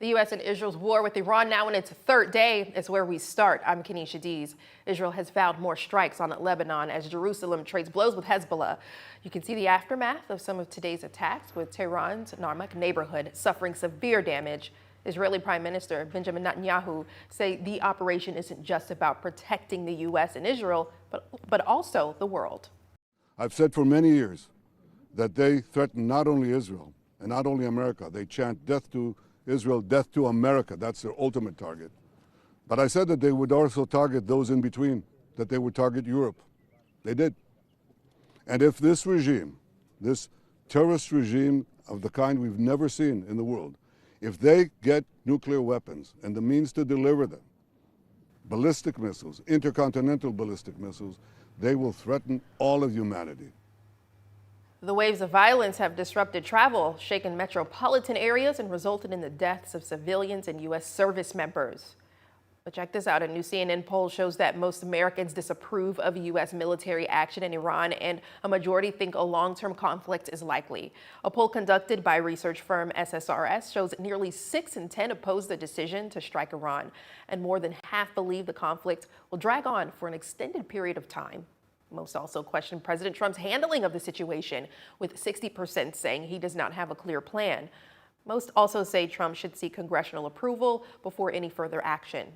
The U.S. and Israel's war with Iran now in its third day is where we start. I'm Kenesha Dees. Israel has vowed more strikes on Lebanon as Jerusalem trades blows with Hezbollah. You can see the aftermath of some of today's attacks, with Tehran's Narmak neighborhood suffering severe damage. Israeli Prime Minister Benjamin Netanyahu say the operation isn't just about protecting the U.S. and Israel, but also the world. I've said for many years that they threaten not only Israel and not only America. They chant death to Israel, death to America. That's their ultimate target. But I said that they would also target those in between, that they would target Europe. They did. And if this regime, this terrorist regime of the kind we've never seen in the world, if they get nuclear weapons and the means to deliver them, ballistic missiles, intercontinental ballistic missiles, they will threaten all of humanity. The waves of violence have disrupted travel, shaken metropolitan areas, and resulted in the deaths of civilians and U.S. service members. But check this out. A new CNN poll shows that most Americans disapprove of U.S. military action in Iran, and a majority think a long-term conflict is likely. A poll conducted by research firm SSRS shows that nearly 6 in 10 oppose the decision to strike Iran, and more than half believe the conflict will drag on for an extended period of time. Most also question President Trump's handling of the situation, with 60% saying he does not have a clear plan. Most also say Trump should seek congressional approval before any further action.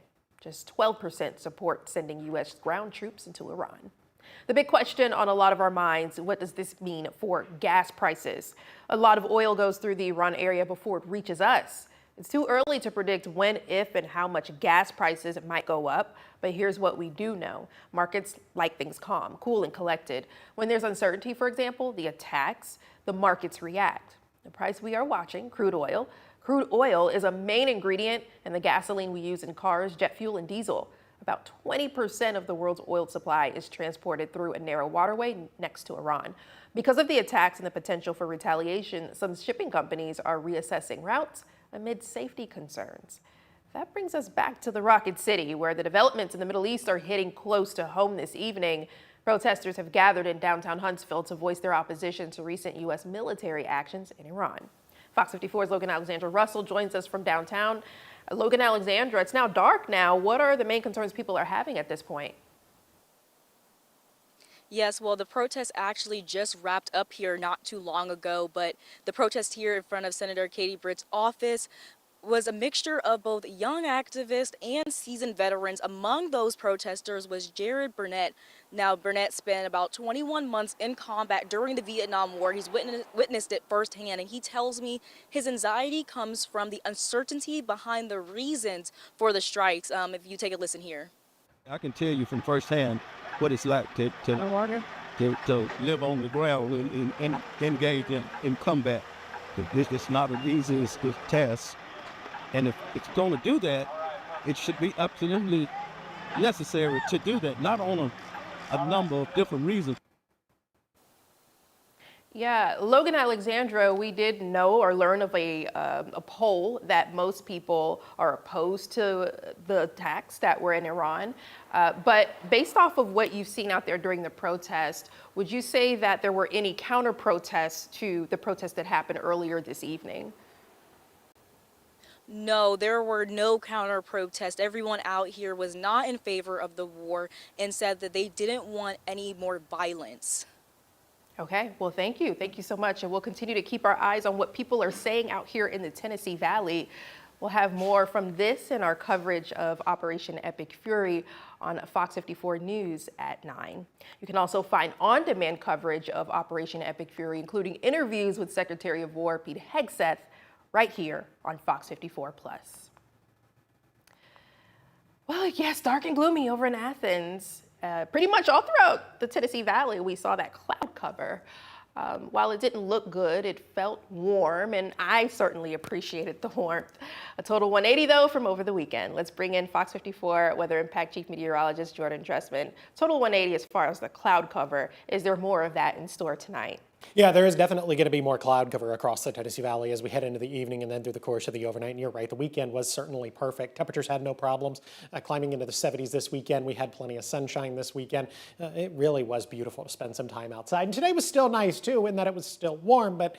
Just 12% support sending U.S. ground troops into Iran. The big question on a lot of our minds, what does this mean for gas prices? A lot of oil goes through the Iran area before it reaches us. It's too early to predict when, if, and how much gas prices might go up, but here's what we do know. Markets like things calm, cool, and collected. When there's uncertainty, for example, the attacks, the markets react. The price we are watching, crude oil. Crude oil is a main ingredient in the gasoline we use in cars, jet fuel, and diesel. About 20% of the world's oil supply is transported through a narrow waterway next to Iran. Because of the attacks and the potential for retaliation, some shipping companies are reassessing routes amid safety concerns. That brings us back to the Rocket City, where the developments in the Middle East are hitting close to home this evening. Protesters have gathered in downtown Huntsville to voice their opposition to recent U.S. military actions in Iran. Fox 54's Logan Alexandra Russell joins us from downtown. Logan Alexandra, it's now dark now. What are the main concerns people are having at this point? Yes, well, the protest actually just wrapped up here not too long ago, but the protest here in front of Senator Katie Britt's office was a mixture of both young activists and seasoned veterans. Among those protesters was Jared Burnett. Now, Burnett spent about 21 months in combat during the Vietnam War. He's witnessed it firsthand, and he tells me his anxiety comes from the uncertainty behind the reasons for the strikes. If you take a listen here. I can tell you from firsthand what it's like to live on the ground and engage in combat. This is not an easy task. And if it's going to do that, it should be absolutely necessary to do that, not on a number of different reasons. Yeah, Logan Alexandra, we did know or learn of a poll that most people are opposed to the attacks that were in Iran. But based off of what you've seen out there during the protest, would you say that there were any counter protests to the protest that happened earlier this evening? No, there were no counter protests. Everyone out here was not in favor of the war and said that they didn't want any more violence. Okay, well, thank you. Thank you so much. And we'll continue to keep our eyes on what people are saying out here in the Tennessee Valley. We'll have more from this in our coverage of Operation Epic Fury on Fox 54 News at 9. You can also find on-demand coverage of Operation Epic Fury, including interviews with Secretary of War Pete Hegseth, right here on Fox 54 Plus. Well, yes, dark and gloomy over in Athens. Pretty much all throughout the Tennessee Valley, we saw that cloud cover. While it didn't look good, it felt warm, and I certainly appreciated the warmth. A total 180, though, from over the weekend. Let's bring in Fox 54 Weather Impact Chief Meteorologist Jordan Dressman. Total 180 as far as the cloud cover. Is there more of that in store tonight? Yeah, there is definitely going to be more cloud cover across the Tennessee Valley as we head into the evening and then through the course of the overnight. And you're right, the weekend was certainly perfect. Temperatures had no problems climbing into the 70s this weekend. We had plenty of sunshine this weekend. It really was beautiful to spend some time outside. And today was still nice, too, in that it was still warm. But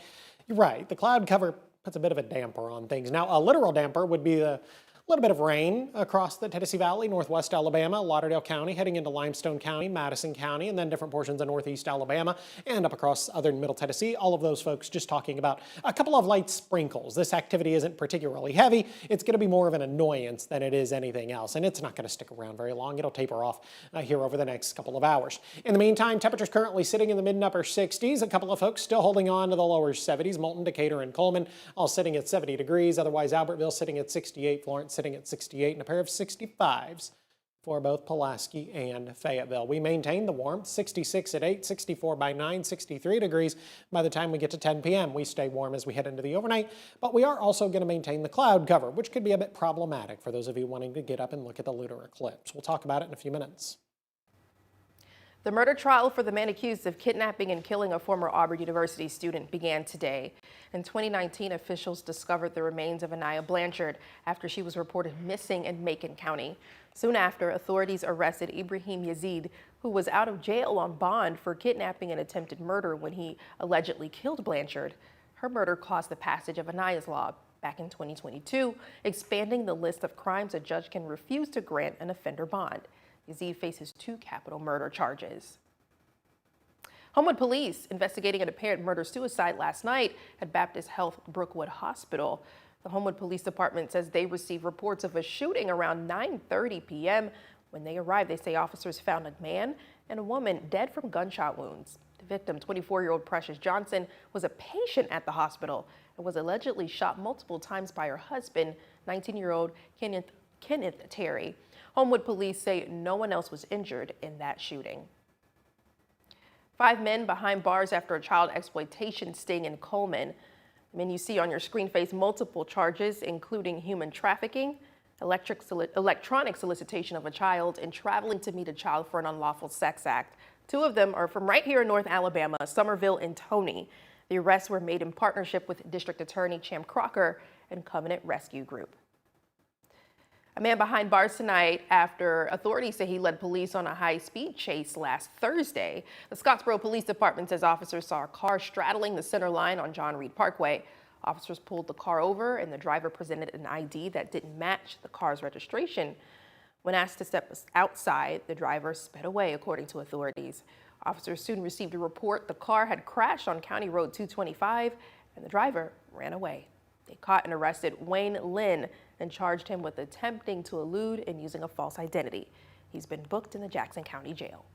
you're right, the cloud cover puts a bit of a damper on things. Now, a literal damper would be a little bit of rain across the Tennessee Valley, northwest Alabama, Lauderdale County, heading into Limestone County, Madison County, and then different portions of northeast Alabama and up across southern middle Tennessee. All of those folks just talking about a couple of light sprinkles. This activity isn't particularly heavy. It's going to be more of an annoyance than it is anything else, and it's not going to stick around very long. It'll taper off here over the next couple of hours. In the meantime, temperatures currently sitting in the mid and upper 60s. A couple of folks still holding on to the lower 70s. Moulton, Decatur, and Coleman all sitting at 70 degrees. Otherwise, Albertville sitting at 68, Florence sitting at 68, and a pair of 65s for both Pulaski and Fayetteville. We maintain the warmth, 66 at 8, 64 by 9, 63 degrees by the time we get to 10 p.m. We stay warm as we head into the overnight, but we are also going to maintain the cloud cover, which could be a bit problematic for those of you wanting to get up and look at the lunar eclipse. We'll talk about it in a few minutes. The murder trial for the man accused of kidnapping and killing a former Auburn University student began today. In 2019, officials discovered the remains of Anaya Blanchard after she was reported missing in Macon County. Soon after, authorities arrested Ibrahim Yazid, who was out of jail on bond for kidnapping and attempted murder when he allegedly killed Blanchard. Her murder caused the passage of Anaya's Law back in 2022, expanding the list of crimes a judge can refuse to grant an offender bond. Yazid faces 2 capital murder charges. Homewood police investigating an apparent murder-suicide last night at Baptist Health Brookwood Hospital. The Homewood Police Department says they received reports of a shooting around 9:30 p.m. When they arrived, they say officers found a man and a woman dead from gunshot wounds. The victim, 24-year-old Precious Johnson, was a patient at the hospital and was allegedly shot multiple times by her husband, 19-year-old Kenneth Terry. Homewood police say no one else was injured in that shooting. 5 men behind bars after a child exploitation sting in Coleman. The men you see on your screen face multiple charges, including human trafficking, electronic solicitation of a child, and traveling to meet a child for an unlawful sex act. 2 of them are from right here in North Alabama, Summerville and Tony. The arrests were made in partnership with District Attorney Cham Crocker and Covenant Rescue Group. A man behind bars tonight after authorities say he led police on a high-speed chase last Thursday. The Scottsboro Police Department says officers saw a car straddling the center line on John Reed Parkway. Officers pulled the car over and the driver presented an ID that didn't match the car's registration. When asked to step outside, the driver sped away, according to authorities. Officers soon received a report the car had crashed on County Road 225 and the driver ran away. They caught and arrested Wayne Lynn and charged him with attempting to elude and using a false identity. He's been booked in the Jackson County Jail.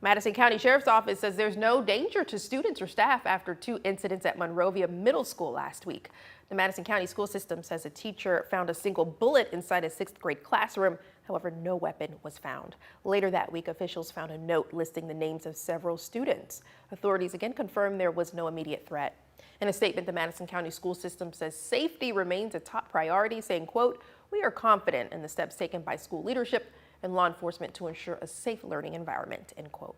Madison County Sheriff's Office says there's no danger to students or staff after 2 incidents at Monrovia Middle School last week. The Madison County School System says a teacher found a single bullet inside a 6th grade classroom. However, no weapon was found. Later that week, officials found a note listing the names of several students. Authorities again confirmed there was no immediate threat. In a statement, the Madison County School System says safety remains a top priority, saying, quote, "We are confident in the steps taken by school leadership and law enforcement to ensure a safe learning environment," end quote.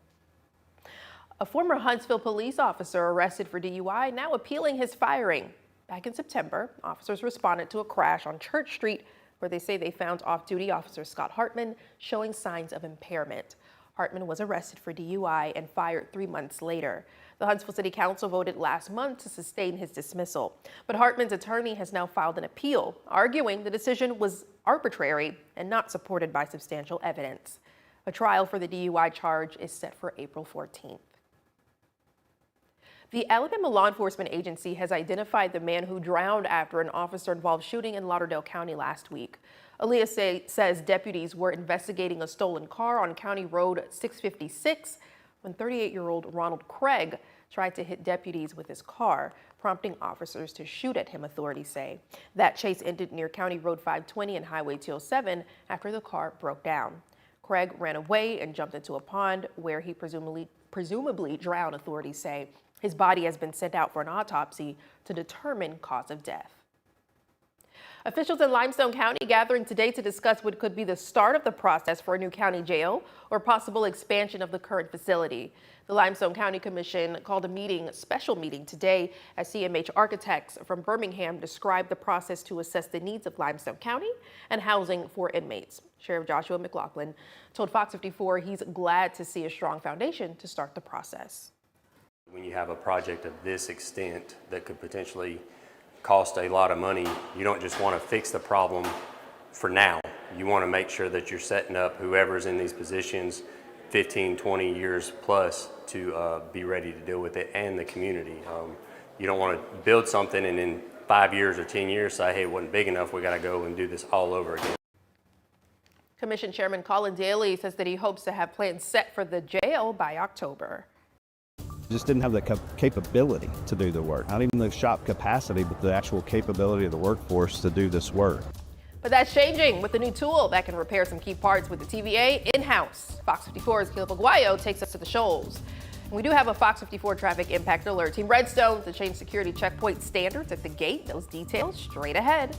A former Huntsville police officer arrested for DUI now appealing his firing. Back in September, officers responded to a crash on Church Street where they say they found off-duty officer Scott Hartman showing signs of impairment. Hartman was arrested for DUI and fired 3 months later. The Huntsville City Council voted last month to sustain his dismissal, but Hartman's attorney has now filed an appeal, arguing the decision was arbitrary and not supported by substantial evidence. A trial for the DUI charge is set for April 14th. The Alabama Law Enforcement Agency has identified the man who drowned after an officer-involved shooting in Lauderdale County last week. Aaliyah says deputies were investigating a stolen car on County Road 656 when 38-year-old Ronald Craig tried to hit deputies with his car, prompting officers to shoot at him, authorities say. That chase ended near County Road 520 and Highway 207 after the car broke down. Craig ran away and jumped into a pond where he presumably drowned, authorities say. His body has been sent out for an autopsy to determine cause of death. Officials in Limestone County gathering today to discuss what could be the start of the process for a new county jail or possible expansion of the current facility. The Limestone County Commission called a special meeting today as CMH architects from Birmingham described the process to assess the needs of Limestone County and housing for inmates. Sheriff Joshua McLaughlin told FOX54 he's glad to see a strong foundation to start the process. When you have a project of this extent that could potentially cost a lot of money. You don't just want to fix the problem for now. You want to make sure that you're setting up whoever's in these positions 15, 20 years plus to be ready to deal with it, and the community. You don't want to build something and in 5 years or 10 years say, hey, it wasn't big enough, we got to go and do this all over again. Commission Chairman Colin Daly says that he hopes to have plans set for the jail by October. Just didn't have the capability to do the work, not even the shop capacity, but the actual capability of the workforce to do this work. But that's changing with the new tool that can repair some key parts with the TVA in-house. Fox 54's Caleb Aguayo takes us to the Shoals. And we do have a Fox 54 traffic impact alert. Team Redstone to change security checkpoint standards at the gate. Those details straight ahead.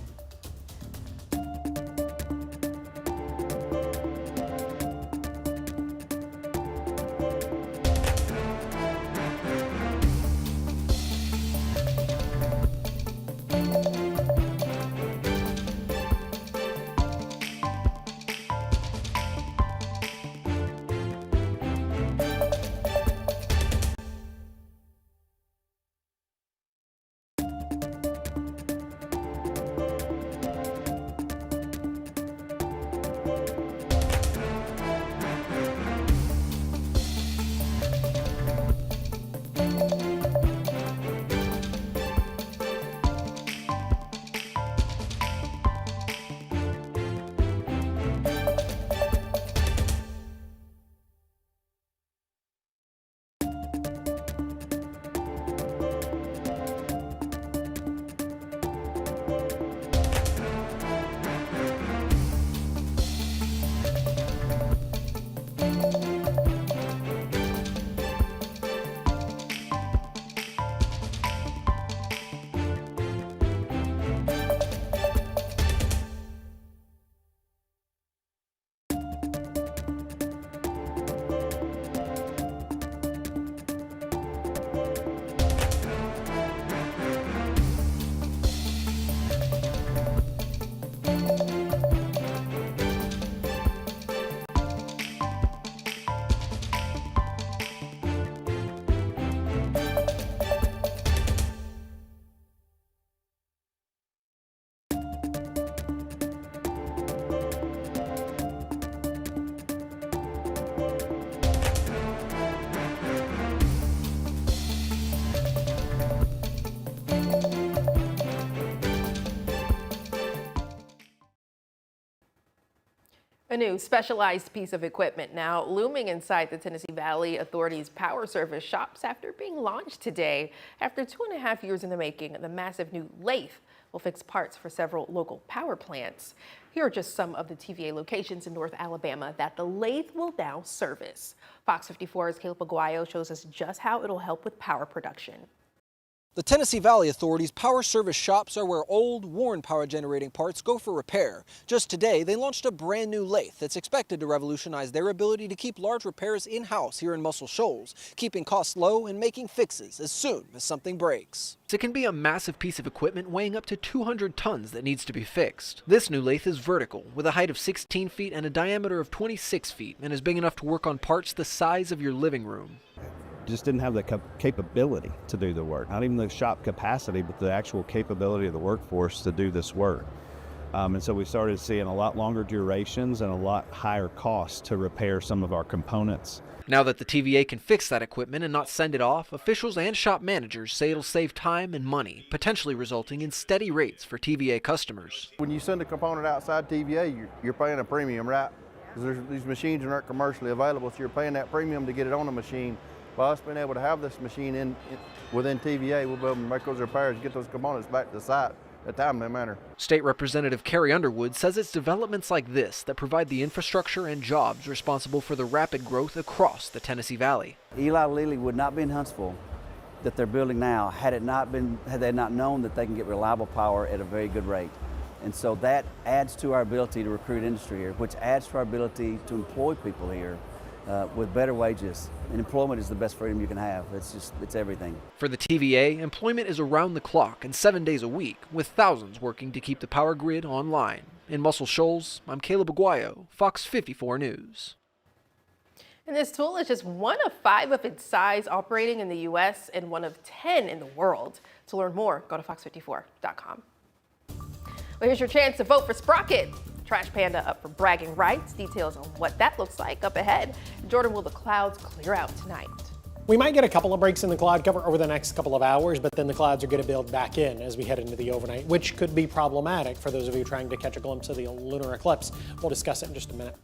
A new specialized piece of equipment now looming inside the Tennessee Valley Authority's Power Service shops after being launched today. After 2.5 years in the making, the massive new lathe will fix parts for several local power plants. Here are just some of the TVA locations in North Alabama that the lathe will now service. Fox 54's Caleb Aguayo shows us just how it'll help with power production. The Tennessee Valley Authority's Power Service shops are where old, worn power generating parts go for repair. Just today, they launched a brand new lathe that's expected to revolutionize their ability to keep large repairs in-house here in Muscle Shoals, keeping costs low and making fixes as soon as something breaks. It can be a massive piece of equipment weighing up to 200 tons that needs to be fixed. This new lathe is vertical, with a height of 16 feet and a diameter of 26 feet, and is big enough to work on parts the size of your living room. Just didn't have the capability to do the work, not even the shop capacity, but the actual capability of the workforce to do this work. And so we started seeing a lot longer durations and a lot higher costs to repair some of our components. Now that the TVA can fix that equipment and not send it off, officials and shop managers say it'll save time and money, potentially resulting in steady rates for TVA customers. When you send a component outside TVA, you're paying a premium, right? Because these machines aren't commercially available, so you're paying that premium to get it on the machine. By us being able to have this machine within TVA, we'll be able to make those repairs, get those components back to the site in a timely manner. State Representative Carrie Underwood says it's developments like this that provide the infrastructure and jobs responsible for the rapid growth across the Tennessee Valley. Eli Lilly would not be in Huntsville that they're building now had they not known that they can get reliable power at a very good rate. And so that adds to our ability to recruit industry here, which adds to our ability to employ people here with better wages. And employment is the best freedom you can have. It's everything. For the TVA, employment is around the clock and 7 days a week, with thousands working to keep the power grid online. In Muscle Shoals, I'm Caleb Aguayo, Fox 54 News. And this tool is just one of 5 of its size operating in the U.S. and one of 10 in the world. To learn more, go to fox54.com. Well, here's your chance to vote for Sprocket. Trash Panda up for bragging rights. Details on what that looks like up ahead. Jordan, will the clouds clear out tonight? We might get a couple of breaks in the cloud cover over the next couple of hours, but then the clouds are going to build back in as we head into the overnight, which could be problematic for those of you trying to catch a glimpse of the lunar eclipse. We'll discuss it in just a minute.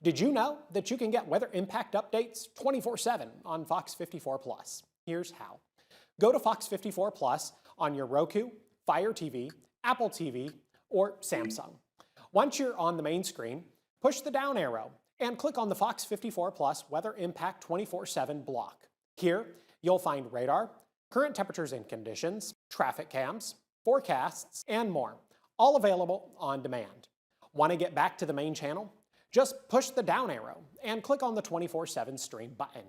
Did you know that you can get weather impact updates 24/7 on Fox 54 Plus? Here's how. Go to Fox 54 Plus on your Roku, Fire TV, Apple TV, or Samsung. Once you're on the main screen, push the down arrow and click on the Fox 54 Plus Weather Impact 24/7 block. Here, you'll find radar, current temperatures and conditions, traffic cams, forecasts, and more, all available on demand. Want to get back to the main channel? Just push the down arrow and click on the 24/7 stream button.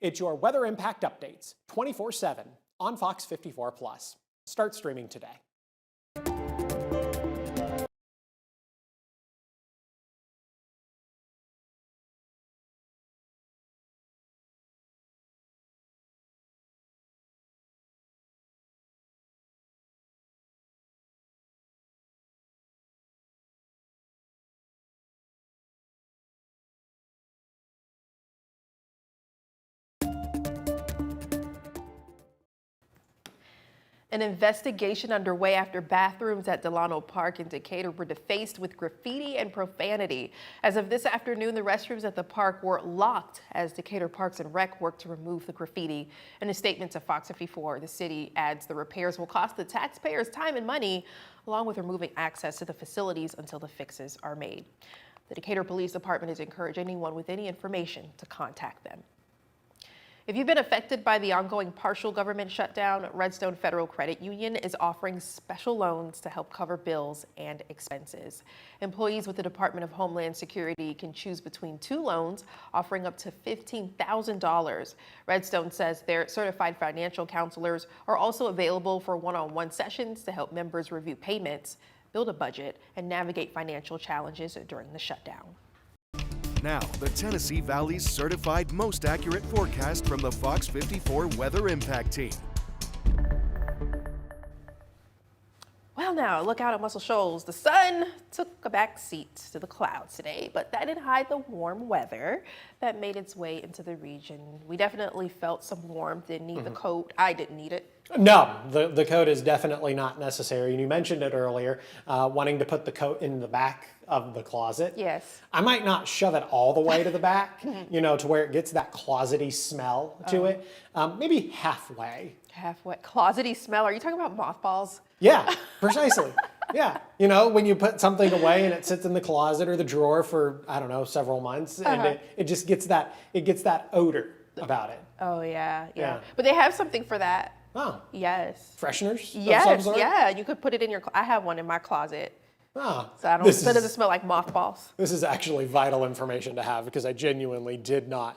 It's your weather impact updates 24/7 on Fox 54 Plus. Start streaming today. An investigation underway after bathrooms at Delano Park in Decatur were defaced with graffiti and profanity. As of this afternoon, the restrooms at the park were locked as Decatur Parks and Rec worked to remove the graffiti. In a statement to Fox 54, the city adds the repairs will cost the taxpayers time and money, along with removing access to the facilities until the fixes are made. The Decatur Police Department has encouraged anyone with any information to contact them. If you've been affected by the ongoing partial government shutdown, Redstone Federal Credit Union is offering special loans to help cover bills and expenses. Employees with the Department of Homeland Security can choose between 2 loans, offering up to $15,000. Redstone says their certified financial counselors are also available for one-on-one sessions to help members review payments, build a budget, and navigate financial challenges during the shutdown. Now, the Tennessee Valley's certified most accurate forecast from the Fox 54 Weather Impact Team. Well, now look out at Muscle Shoals. The sun took a back seat to the clouds today, but that didn't hide the warm weather that made its way into the region. We definitely felt some warmth, didn't need the coat. I didn't need it. No, the coat is definitely not necessary. And you mentioned it earlier, wanting to put the coat in the back of the closet. Yes. I might not shove it all the way to the back, you know, to where it gets that closety smell to it. Maybe halfway. Halfway. Closety smell. Are you talking about mothballs? Yeah, precisely. Yeah. You know, when you put something away and it sits in the closet or the drawer for, I don't know, several months, and it just gets that, odor about it. Oh, yeah. But they have something for that. Oh. Yes. Fresheners? Yes, yeah. You could put it in your, I have one in my closet. Oh, so it doesn't smell like mothballs. This is actually vital information to have because I genuinely did not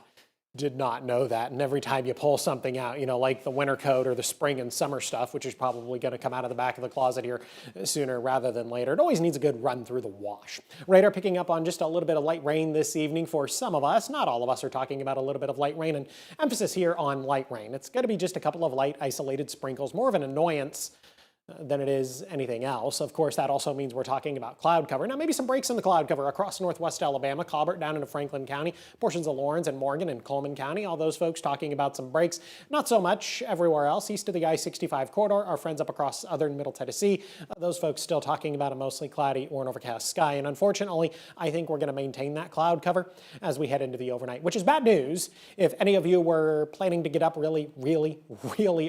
know that. And every time you pull something out, you know, like the winter coat or the spring and summer stuff, which is probably going to come out of the back of the closet here sooner rather than later, it always needs a good run through the wash. Radar picking up on just a little bit of light rain this evening for some of us. Not all of us are talking about a little bit of light rain, and emphasis here on light rain. It's going to be just a couple of light isolated sprinkles, more of an annoyance than it is anything else. Of course, that also means we're talking about cloud cover. Now, maybe some breaks in the cloud cover across northwest Alabama, Colbert down into Franklin County, portions of Lawrence and Morgan and Coleman County. All those folks talking about some breaks. Not so much everywhere else. East of the I-65 corridor, our friends up across southern Middle Tennessee, those folks still talking about a mostly cloudy or an overcast sky. And unfortunately, I think we're going to maintain that cloud cover as we head into the overnight, which is bad news if any of you were planning to get up really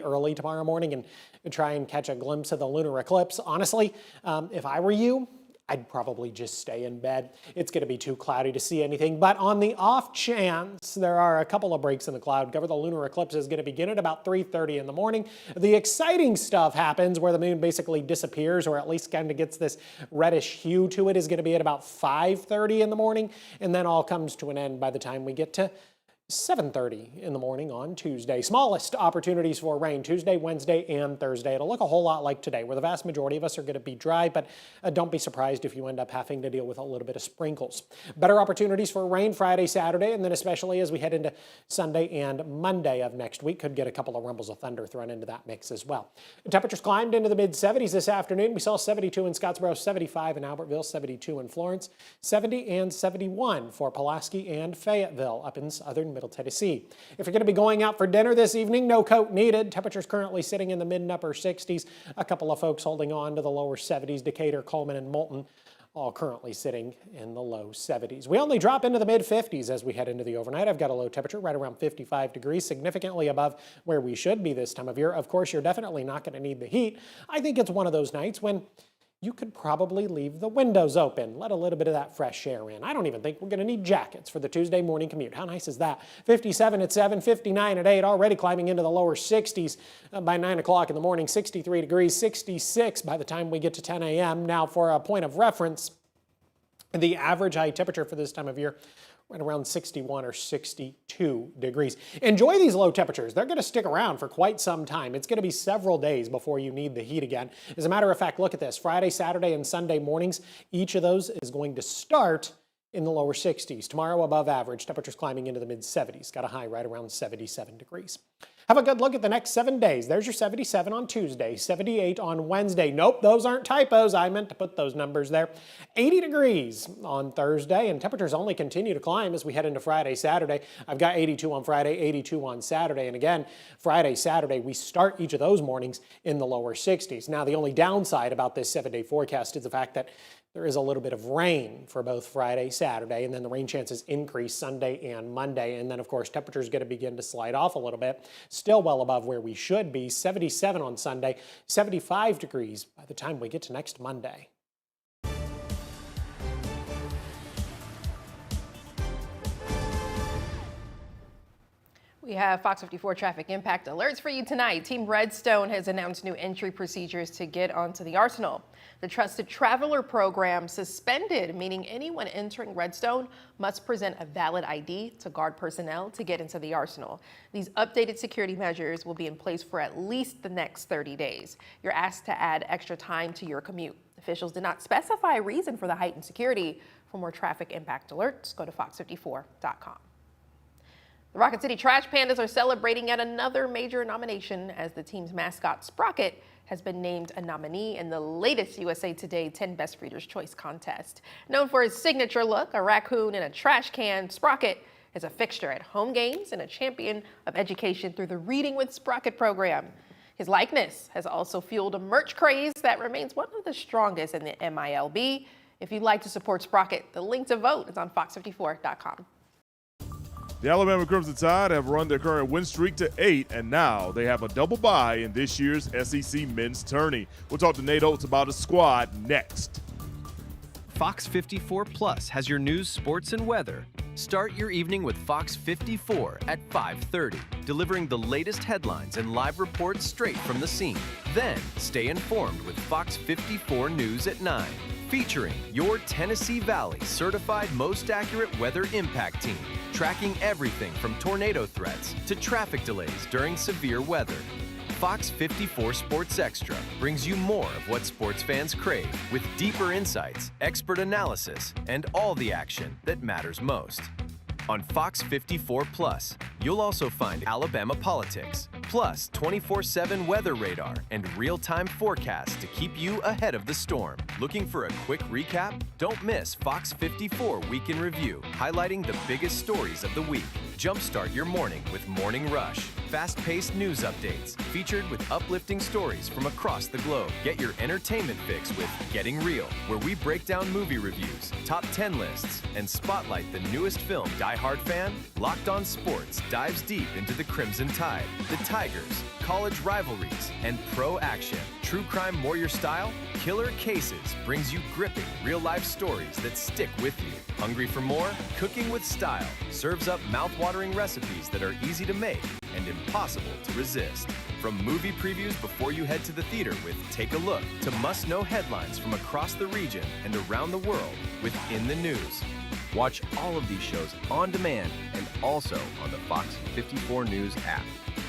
early tomorrow morning and try and catch a glimpse of the lunar eclipse. Honestly, if I were you, I'd probably just stay in bed. It's going to be too cloudy to see anything. But on the off chance there are a couple of breaks in the cloud cover, the lunar eclipse is going to begin at about 3:30 in the morning. The exciting stuff happens where the moon basically disappears, or at least kind of gets this reddish hue to it, is going to be at about 5:30 in the morning, and then all comes to an end by the time we get to 7:30 in the morning on Tuesday. Smallest opportunities for rain Tuesday, Wednesday, and Thursday. It'll look a whole lot like today, where the vast majority of us are going to be dry, but don't be surprised if you end up having to deal with a little bit of sprinkles. Better opportunities for rain Friday, Saturday, and then especially as we head into Sunday and Monday of next week. Could get a couple of rumbles of thunder thrown into that mix as well. The temperatures climbed into the mid-70s this afternoon. We saw 72 in Scottsboro, 75 in Albertville, 72 in Florence, 70 and 71 for Pulaski and Fayetteville up in southern Middle Tennessee. If you're going to be going out for dinner this evening, no coat needed. Temperatures currently sitting in the mid and upper 60s. A couple of folks holding on to the lower 70s. Decatur, Coleman, and Moulton all currently sitting in the low 70s. We only drop into the mid 50s as we head into the overnight. I've got a low temperature right around 55 degrees, significantly above where we should be this time of year. Of course, you're definitely not going to need the heat. I think it's one of those nights when you could probably leave the windows open, let a little bit of that fresh air in. I don't even think we're going to need jackets for the Tuesday morning commute. How nice is that? 57 at 7, 59 at 8, already climbing into the lower 60s by 9 o'clock in the morning, 63 degrees, 66 by the time we get to 10 a.m. Now, for a point of reference, the average high temperature for this time of year, right around 61 or 62 degrees. Enjoy these low temperatures. They're going to stick around for quite some time. It's going to be several days before you need the heat again. As a matter of fact, look at this. Friday, Saturday, and Sunday mornings, each of those is going to start in the lower 60s. Tomorrow above average, temperatures climbing into the mid 70s. Got a high right around 77 degrees. Have a good look at the next 7 days. There's your 77 on Tuesday, 78 on Wednesday. Nope, those aren't typos. I meant to put those numbers there. 80 degrees on Thursday, and temperatures only continue to climb as we head into Friday, Saturday. I've got 82 on Friday, 82 on Saturday, and again, Friday, Saturday, we start each of those mornings in the lower 60s. Now, the only downside about this 7-day forecast is the fact that there is a little bit of rain for both Friday, Saturday, and then the rain chances increase Sunday and Monday. And then, of course, temperatures going to begin to slide off a little bit. Still well above where we should be. 77 on Sunday, 75 degrees by the time we get to next Monday. We have Fox 54 traffic impact alerts for you tonight. Team Redstone has announced new entry procedures to get onto the Arsenal. The Trusted Traveler program suspended, meaning anyone entering Redstone must present a valid ID to guard personnel to get into the Arsenal. These updated security measures will be in place for at least the next 30 days. You're asked to add extra time to your commute. Officials did not specify a reason for the heightened security. For more traffic impact alerts, go to fox54.com. The Rocket City Trash Pandas are celebrating yet another major nomination as the team's mascot, Sprocket, has been named a nominee in the latest USA Today 10 Best Readers' Choice contest. Known for his signature look, a raccoon in a trash can, Sprocket is a fixture at home games and a champion of education through the Reading with Sprocket program. His likeness has also fueled a merch craze that remains one of the strongest in the MILB. If you'd like to support Sprocket, the link to vote is on fox54.com. The Alabama Crimson Tide have run their current win streak to 8, and now they have a double bye in this year's SEC men's tourney. We'll talk to Nate Oates about his squad next. Fox 54 Plus has your news, sports, and weather. Start your evening with Fox 54 at 5:30, delivering the latest headlines and live reports straight from the scene. Then stay informed with Fox 54 News at 9, featuring your Tennessee Valley certified most accurate weather impact team, tracking everything from tornado threats to traffic delays during severe weather. Fox 54 Sports Extra brings you more of what sports fans crave, with deeper insights, expert analysis, and all the action that matters most. On Fox 54 Plus, you'll also find Alabama politics, Plus 24/7 weather radar and real-time forecasts to keep you ahead of the storm. Looking for a quick recap? Don't miss Fox 54 Week in Review, highlighting the biggest stories of the week. Jumpstart your morning with Morning Rush. Fast-paced news updates, featured with uplifting stories from across the globe. Get your entertainment fix with Getting Real, where we break down movie reviews, top 10 lists, and spotlight the newest film. Die Hard fan? Locked On Sports dives deep into the Crimson Tide, the Tigers, college rivalries, and pro action. True crime warrior style? Killer Cases brings you gripping real-life stories that stick with you. Hungry for more? Cooking with Style serves up mouth-watering recipes that are easy to make and impossible to resist. From movie previews before you head to the theater with Take a Look to must-know headlines from across the region and around the world with In the News. Watch all of these shows on demand and also on the Fox 54 News app.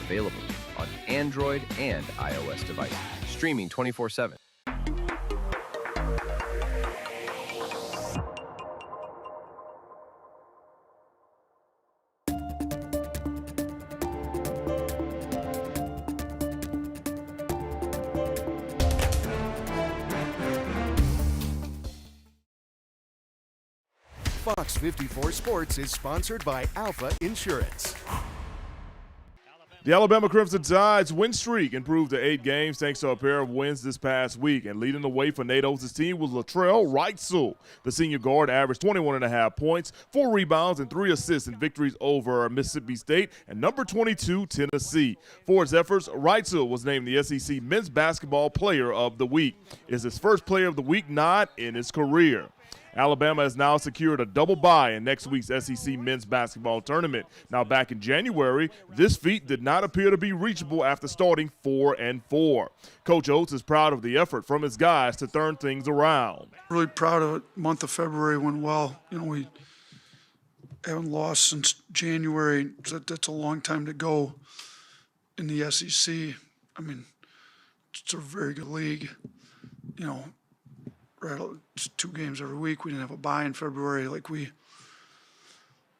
Available on Android and iOS devices. Streaming 24/7. Fox 54 Sports is sponsored by Alpha Insurance. The Alabama Crimson Tide's win streak improved to 8 games thanks to a pair of wins this past week. And leading the way for Nate Oates' team was Latrell Wrightsell. The senior guard averaged 21.5 points, 4 rebounds, and 3 assists in victories over Mississippi State and number 22 Tennessee. For his efforts, Wrightsell was named the SEC Men's Basketball Player of the Week. It is his first Player of the Week nod in his career. Alabama has now secured a double bye in next week's SEC men's basketball tournament. Now, back in January, this feat did not appear to be reachable after starting 4-4. Coach Oates is proud of the effort from his guys to turn things around. Really proud of it. Month of February went well. You know, we haven't lost since January. So that's a long time to go in the SEC. I mean, it's a very good league. You know, it's 2 games every week. We didn't have a bye in February. Like we've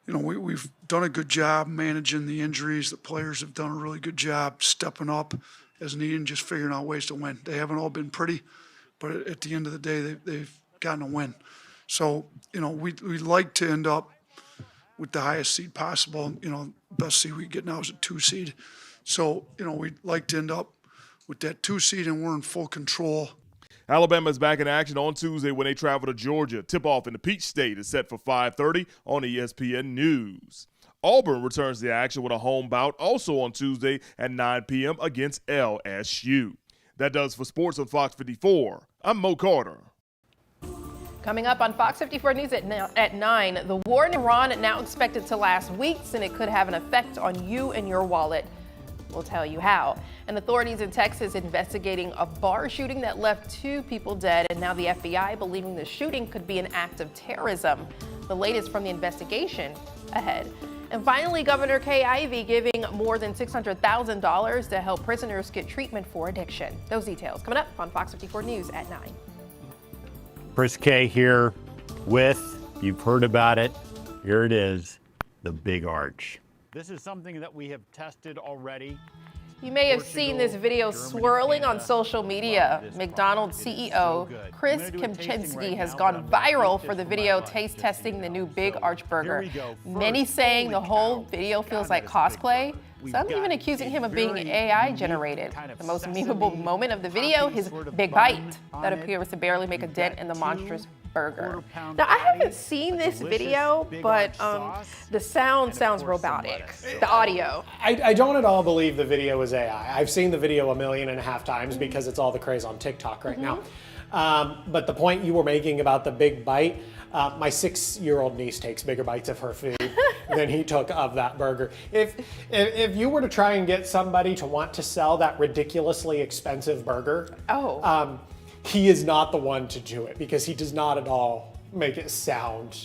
done a good job managing the injuries. The players have done a really good job stepping up as needed and just figuring out ways to win. They haven't all been pretty, but at the end of the day, they've gotten a win. So, you know, we'd like to end up with the highest seed possible. You know, best seed we get now is a 2 seed. So, you know, we'd like to end up with that 2 seed, and we're in full control. Alabama is back in action on Tuesday when they travel to Georgia. Tip-off in the Peach State is set for 5:30 on ESPN News. Auburn returns to action with a home bout also on Tuesday at 9 p.m. against LSU. That does for sports on Fox 54. I'm Mo Carter. Coming up on Fox 54 News at 9, the war in Iran now expected to last weeks, and it could have an effect on you and your wallet. We'll tell you how. And authorities in Texas investigating a bar shooting that left 2 people dead, and now the FBI believing the shooting could be an act of terrorism. The latest from the investigation ahead. And finally, Governor Kay Ivey giving more than $600,000 to help prisoners get treatment for addiction. Those details coming up on Fox 54 News at 9. Chris Kay here with, you've heard about it, here it is, the Big Arch. This is something that we have tested already. You may have seen this video swirling on social media. McDonald's CEO Chris Kempczinski has gone viral for the video taste testing the new Big Arch burger. Many saying the whole video feels like cosplay. Some even accusing him of being AI generated. The most memeable moment of the video, his big bite that appears to barely make a dent in the monstrous burger. Now, I haven't seen this video, but the sound sounds robotic. The audio. I don't at all believe the video is AI. I've seen the video 1.5 million times because it's all the craze on TikTok right now. But the point you were making about the big bite, my 6-year-old niece takes bigger bites of her food than he took of that burger. If you were to try and get somebody to want to sell that ridiculously expensive burger, he is not the one to do it because he does not at all make it sound